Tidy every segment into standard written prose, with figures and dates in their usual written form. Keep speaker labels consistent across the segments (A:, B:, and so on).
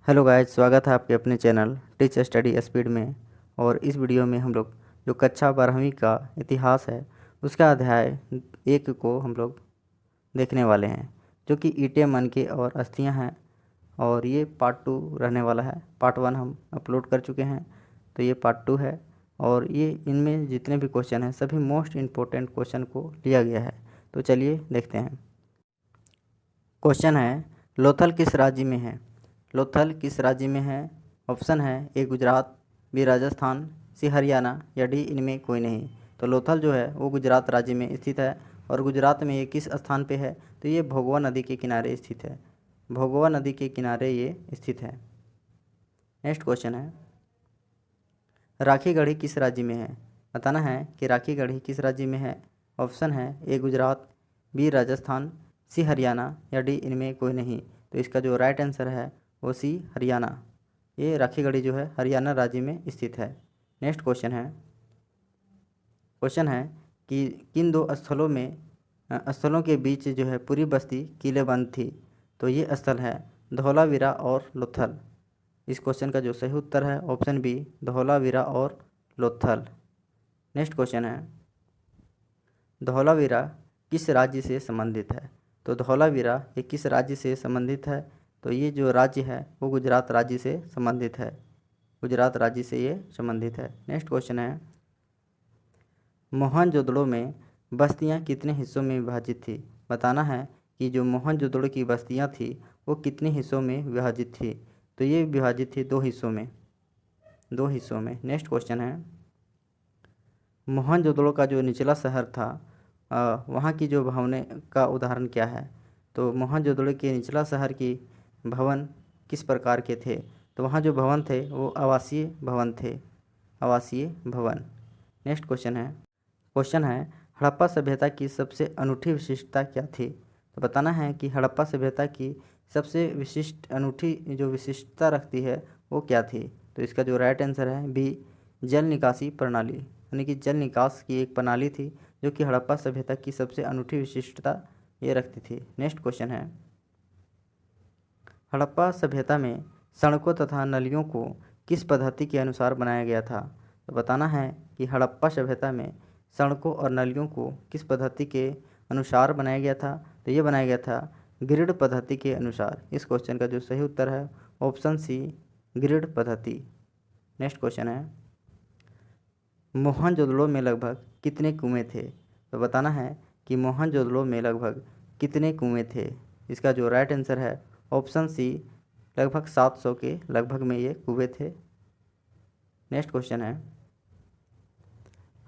A: Hello guys, स्वागत है आपके अपने चैनल टीच स्टडी स्पीड में। और इस वीडियो में हम लोग जो कक्षा 12वीं का इतिहास है उसका अध्याय 1 को हम लोग देखने वाले हैं, जो कि ईंटें मन के और अस्थियां हैं। और ये पार्ट 2 रहने वाला है। पार्ट 1 हम अपलोड कर चुके हैं, तो ये पार्ट 2 है। और ये इनमें जितने भी क्वेश्चन हैं सभी मोस्ट इम्पोर्टेंट क्वेश्चन को लिया गया है। तो चलिए देखते हैं। क्वेश्चन है, लोथल किस राज्य में है? लोथल किस राज्य में है? ऑप्शन है ए गुजरात, बी राजस्थान, सी हरियाणा या डी इनमें कोई नहीं। तो लोथल जो है वो गुजरात राज्य में स्थित है। और गुजरात में ये किस स्थान पे है? तो ये भोगवा नदी के किनारे स्थित है। भोगवा नदी के किनारे ये स्थित है। नेक्स्ट क्वेश्चन है, राखी गढ़ी किस राज्य में है? बताना है कि राखी गढ़ी किस राज्य में है। ऑप्शन है ए गुजरात, बी राजस्थान, सी हरियाणा या डी इनमें कोई नहीं। तो इसका जो राइट आंसर है वो सी हरियाणा। ये राखी गढ़ी जो है हरियाणा राज्य में स्थित है। नेक्स्ट क्वेश्चन है कि किन दो स्थलों के बीच जो है पूरी बस्ती किलेबंद थी? तो ये स्थल है धौलावीरा और लोथल। इस क्वेश्चन का जो सही उत्तर है ऑप्शन बी, धौलावीरा और लोथल। नेक्स्ट क्वेश्चन है, धौलावीरा किस राज्य से संबंधित है? तो धौलावीरा ये किस राज्य से संबंधित है? तो ये जो राज्य है वो गुजरात राज्य से संबंधित है। गुजरात राज्य से ये संबंधित है। नेक्स्ट क्वेश्चन है, मोहनजोदड़ो में बस्तियां कितने हिस्सों में विभाजित थी? बताना है कि जो मोहनजोदड़ो की बस्तियां थी वो कितने हिस्सों में विभाजित थी? तो ये विभाजित थी 2 हिस्सों में। 2 हिस्सों में। नेक्स्ट क्वेश्चन है, मोहनजोदड़ो का जो निचला शहर था वहाँ की जो भवनें का उदाहरण क्या है? तो मोहनजोदड़ो के निचला शहर की भवन किस प्रकार के थे? तो वहाँ जो भवन थे वो आवासीय भवन थे। आवासीय भवन। नेक्स्ट क्वेश्चन है, हड़प्पा सभ्यता की सबसे अनूठी विशिष्टता क्या थी? तो बताना है कि हड़प्पा सभ्यता की सबसे अनूठी जो विशिष्टता रखती है वो क्या थी? तो इसका जो राइट आंसर है बी, जल निकासी प्रणाली। यानी कि जल निकास की एक प्रणाली थी जो कि हड़प्पा सभ्यता की सबसे अनूठी विशिष्टता ये रखती थी। नेक्स्ट क्वेश्चन है, हड़प्पा सभ्यता में सड़कों तथा नलियों को किस पद्धति के अनुसार बनाया गया था? तो बताना है कि हड़प्पा सभ्यता में सड़कों और नलियों को किस पद्धति के अनुसार बनाया गया था? तो ये बनाया गया था ग्रिड पद्धति के अनुसार। इस क्वेश्चन का जो सही उत्तर है ऑप्शन सी, ग्रिड पद्धति। नेक्स्ट क्वेश्चन है, मोहनजोदड़ो में लगभग कितने कुएं थे? तो बताना है कि मोहनजोदड़ो में लगभग कितने कुएं थे? इसका जो राइट आंसर है ऑप्शन सी, लगभग 700 के लगभग में ये कुएं थे। नेक्स्ट क्वेश्चन है,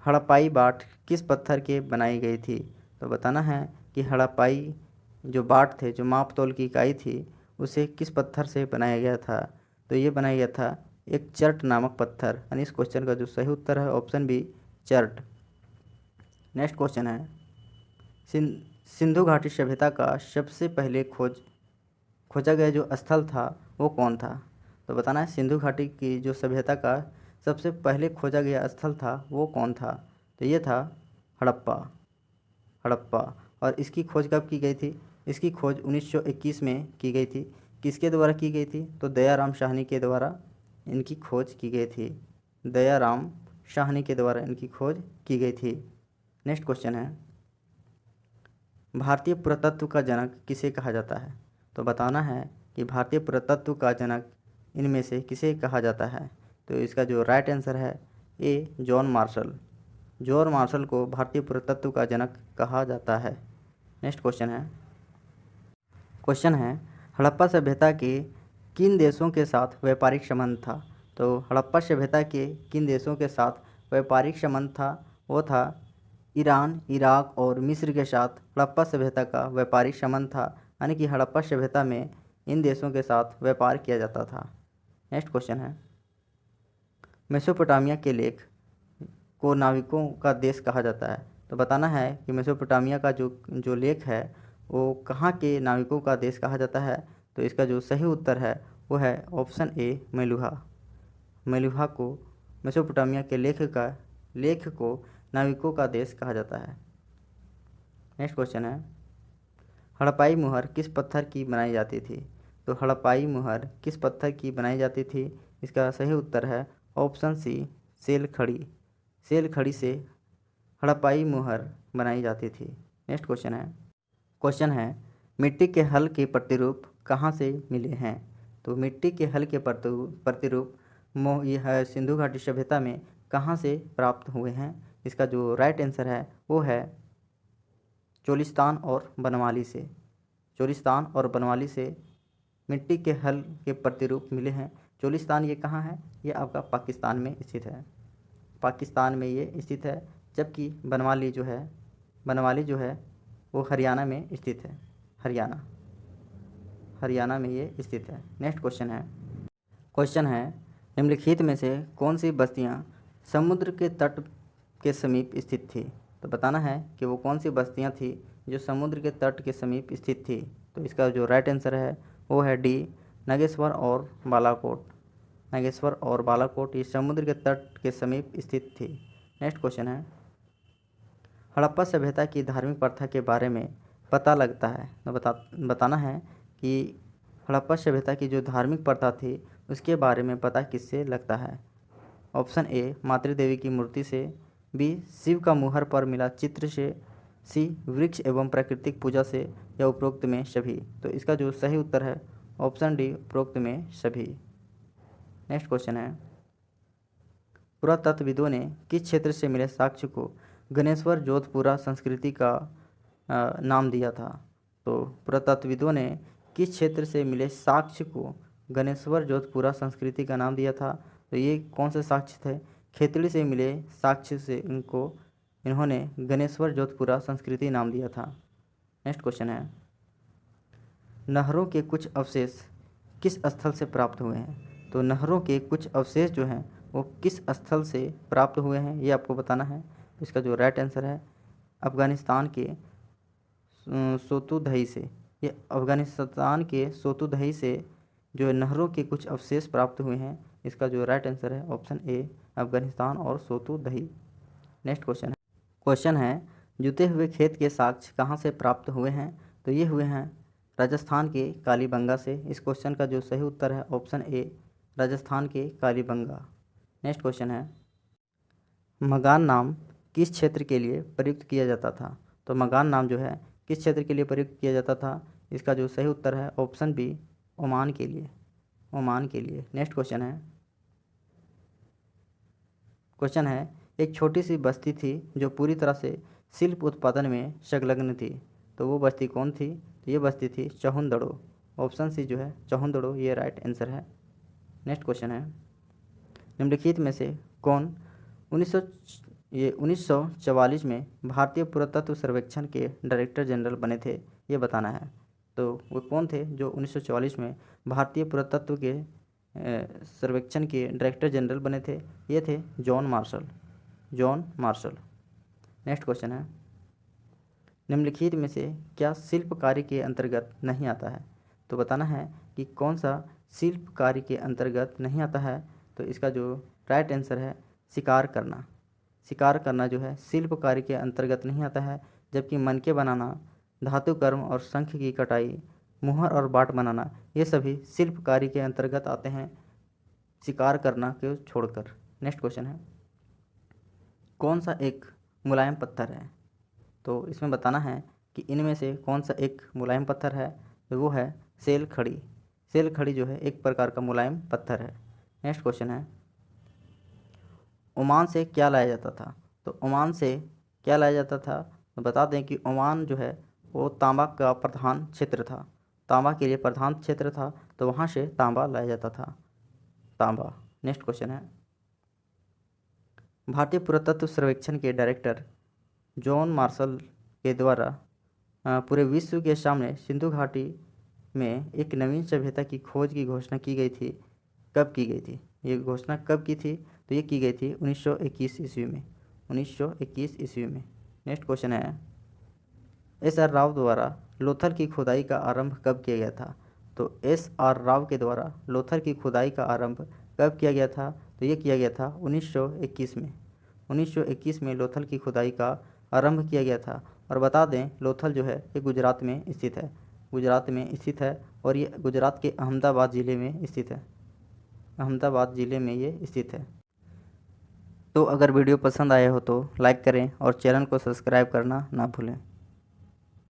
A: हड़प्पाई बाट किस पत्थर के बनाई गई थी? तो बताना है कि हड़प्पाई जो बाट थे, जो माप तोल की इकाई थी, उसे किस पत्थर से बनाया गया था? तो ये बनाया गया था एक चर्ट नामक पत्थर। यानी इस क्वेश्चन का जो सही उत्तर है option B, chert. Next question है, सिंधु घाटी सभ्यता का सबसे पहले खोजा गया जो स्थल था वो कौन था? तो बताना है सिंधु घाटी की जो सभ्यता का सबसे पहले खोजा गया स्थल था वो कौन था? तो ये था हड़प्पा। हड़प्पा। और इसकी खोज कब की गई थी? इसकी खोज 1921 में की गई थी। किसके द्वारा की गई थी? तो दयाराम साहनी के द्वारा इनकी खोज की गई थी। दयाराम साहनी के द्वारा इनकी खोज की गई थी। नेक्स्ट क्वेश्चन है, भारतीय पुरातत्व का जनक किसे कहा जाता है? तो बताना है कि भारतीय पुरातत्व का जनक इनमें से किसे कहा जाता है? तो इसका जो राइट आंसर है ए, जॉन मार्शल। जॉन मार्शल को भारतीय पुरातत्व का जनक कहा जाता है। नेक्स्ट क्वेश्चन है, हड़प्पा सभ्यता के किन देशों के साथ व्यापारिक संबंध था? तो हड़प्पा सभ्यता के किन देशों के साथ व्यापारिक संबंध था? वो था ईरान, इराक और मिस्र के साथ हड़प्पा सभ्यता का व्यापारिक संबंध था। यानी कि हड़प्पा सभ्यता में इन देशों के साथ व्यापार किया जाता था। नेक्स्ट क्वेश्चन है, मेसोपोटामिया के लेख को नाविकों का देश कहा जाता है। तो बताना है कि मेसोपोटामिया का जो लेख है वो कहाँ के नाविकों का देश कहा जाता है? तो इसका जो सही उत्तर है वो है ऑप्शन ए, मेलुहा। मेलुहा को मेसोपोटामिया के लेख को नाविकों का देश कहा जाता है। नेक्स्ट क्वेश्चन है, हड़प्पाई मुहर किस पत्थर की बनाई जाती थी? तो हड़प्पाई मुहर किस पत्थर की बनाई जाती थी? इसका सही उत्तर है ऑप्शन सी, सेल खड़ी। सेल खड़ी से हड़प्पाई मुहर बनाई जाती थी। नेक्स्ट क्वेश्चन है मिट्टी के हल के प्रतिरूप कहाँ से मिले हैं? तो मिट्टी के हल के प्रतिरूप यह सिंधु घाटी सभ्यता में कहाँ से प्राप्त हुए हैं? इसका जो राइट आंसर है वो है चोलिस्तान और बनवाली से। चोलिस्तान और बनवाली से मिट्टी के हल के प्रतिरूप मिले हैं। चोलिस्तान ये कहाँ है? ये आपका पाकिस्तान में स्थित है। पाकिस्तान में ये स्थित है, जबकि बनवाली जो है वो हरियाणा में स्थित है। हरियाणा में ये स्थित है। नेक्स्ट क्वेश्चन है निम्नलिखित में से कौन सी बस्तियाँ समुद्र के तट के समीप स्थित थी? तो बताना है कि वो कौन सी बस्तियाँ थी जो समुद्र के तट के समीप स्थित थी। तो इसका जो राइट आंसर है वो है डी, नागेश्वर और बालाकोट। नागेश्वर और बालाकोट ये समुद्र के तट के समीप स्थित थी। नेक्स्ट क्वेश्चन है हड़प्पा सभ्यता की धार्मिक प्रथा के बारे में पता लगता है। तो बताना है कि हड़प्पा सभ्यता की जो धार्मिक प्रथा थी उसके बारे में पता किससे लगता है? ऑप्शन ए, मातृदेवी की मूर्ति से, बी, शिव का मुहर पर मिला चित्र से, सी, वृक्ष एवं प्राकृतिक पूजा से, या उपरोक्त में सभी। तो इसका जो सही उत्तर है ऑप्शन डी, उपरोक्त में सभी। नेक्स्ट क्वेश्चन है पुरातत्वविदों ने किस क्षेत्र से मिले साक्ष्य को गणेश्वर जोधपुरा संस्कृति का नाम दिया था? तो पुरातत्वविदों ने किस क्षेत्र से मिले साक्ष्य को गणेश्वर जोधपुरा संस्कृति का नाम दिया था? तो ये कौन से साक्ष्य थे? खेतड़ी से मिले साक्ष्य से इन्होंने गणेश्वर जोधपुरा संस्कृति नाम दिया था। नेक्स्ट क्वेश्चन है नहरों के कुछ अवशेष किस स्थल से प्राप्त हुए हैं? तो नहरों के कुछ अवशेष जो हैं वो किस स्थल से प्राप्त हुए हैं ये आपको बताना है। इसका जो राइट आंसर है अफ़गानिस्तान के सोतुदही से। ये अफ़गानिस्तान के सोतुदही से जो नहरों के कुछ अवशेष प्राप्त हुए हैं। इसका जो राइट आंसर है ऑप्शन ए, अफ़गानिस्तान और सोतुदही। नेक्स्ट क्वेश्चन है जुते हुए खेत के साक्ष्य कहाँ से प्राप्त हुए हैं? तो ये हुए हैं राजस्थान के कालीबंगा से। इस क्वेश्चन का जो सही उत्तर है ऑप्शन ए, राजस्थान के कालीबंगा। नेक्स्ट क्वेश्चन है मगान नाम किस क्षेत्र के लिए प्रयुक्त किया जाता था? तो मगान नाम जो है किस क्षेत्र के लिए प्रयुक्त किया जाता था? इसका जो सही उत्तर है ऑप्शन बी, ओमान के लिए। नेक्स्ट क्वेश्चन है एक छोटी सी बस्ती थी जो पूरी तरह से शिल्प उत्पादन में संलग्न थी। तो वो बस्ती कौन थी? तो ये बस्ती थी चहुंदड़ो। ऑप्शन सी जो है चहुंदड़ो ये राइट आंसर है। नेक्स्ट क्वेश्चन है निम्नलिखित में से कौन 1944 में भारतीय पुरातत्व सर्वेक्षण के डायरेक्टर जनरल बने थे? ये बताना है। तो वो कौन थे जो 1944 में भारतीय पुरातत्व के सर्वेक्षण के डायरेक्टर जनरल बने थे? ये थे जॉन मार्शल। नेक्स्ट क्वेश्चन है निम्नलिखित में से क्या शिल्प कार्य के अंतर्गत नहीं आता है? तो बताना है कि कौन सा शिल्प कार्य के अंतर्गत नहीं आता है। तो इसका जो राइट आंसर है शिकार करना जो है शिल्प कार्य के अंतर्गत नहीं आता है, जबकि मनके बनाना, धातु कर्म और शंख की कटाई, मुहर और बाट बनाना ये सभी शिल्प कार्य के अंतर्गत आते हैं, शिकार करना को छोड़कर। नेक्स्ट क्वेश्चन है कौन सा एक मुलायम पत्थर है? तो इसमें बताना है कि इनमें से कौन सा एक मुलायम पत्थर है। तो वो है सेल खड़ी जो है एक प्रकार का मुलायम पत्थर है। नेक्स्ट क्वेश्चन है ओमान से क्या लाया जाता था? तो ओमान से क्या लाया जाता था? तो बता दें कि ओमान जो है वो तांबा का प्रधान क्षेत्र था, तांबा के लिए प्रधान क्षेत्र था, तो वहाँ से तांबा लाया जाता था, तांबा। नेक्स्ट क्वेश्चन है भारतीय पुरातत्व सर्वेक्षण के डायरेक्टर जॉन मार्शल के द्वारा पूरे विश्व के सामने सिंधु घाटी में एक नवीन सभ्यता की खोज की घोषणा की गई थी। कब की गई थी? ये घोषणा कब की थी? तो ये की गई थी 1921 ईस्वी में। 1921 ईस्वी में। नेक्स्ट क्वेश्चन है एस.आर. राव द्वारा लोथल की खुदाई का आरंभ कब किया गया था? तो एस.आर. राव के द्वारा लोथल की खुदाई का आरंभ कब किया गया था? तो ये किया गया था 1921 में। 1921 में लोथल की खुदाई का आरंभ किया गया था। और बता दें लोथल जो है ये गुजरात में स्थित है। गुजरात में स्थित है और ये गुजरात के अहमदाबाद ज़िले में स्थित है। अहमदाबाद ज़िले में ये स्थित है। तो अगर वीडियो पसंद आया हो तो लाइक करें और चैनल को सब्सक्राइब करना ना भूलें।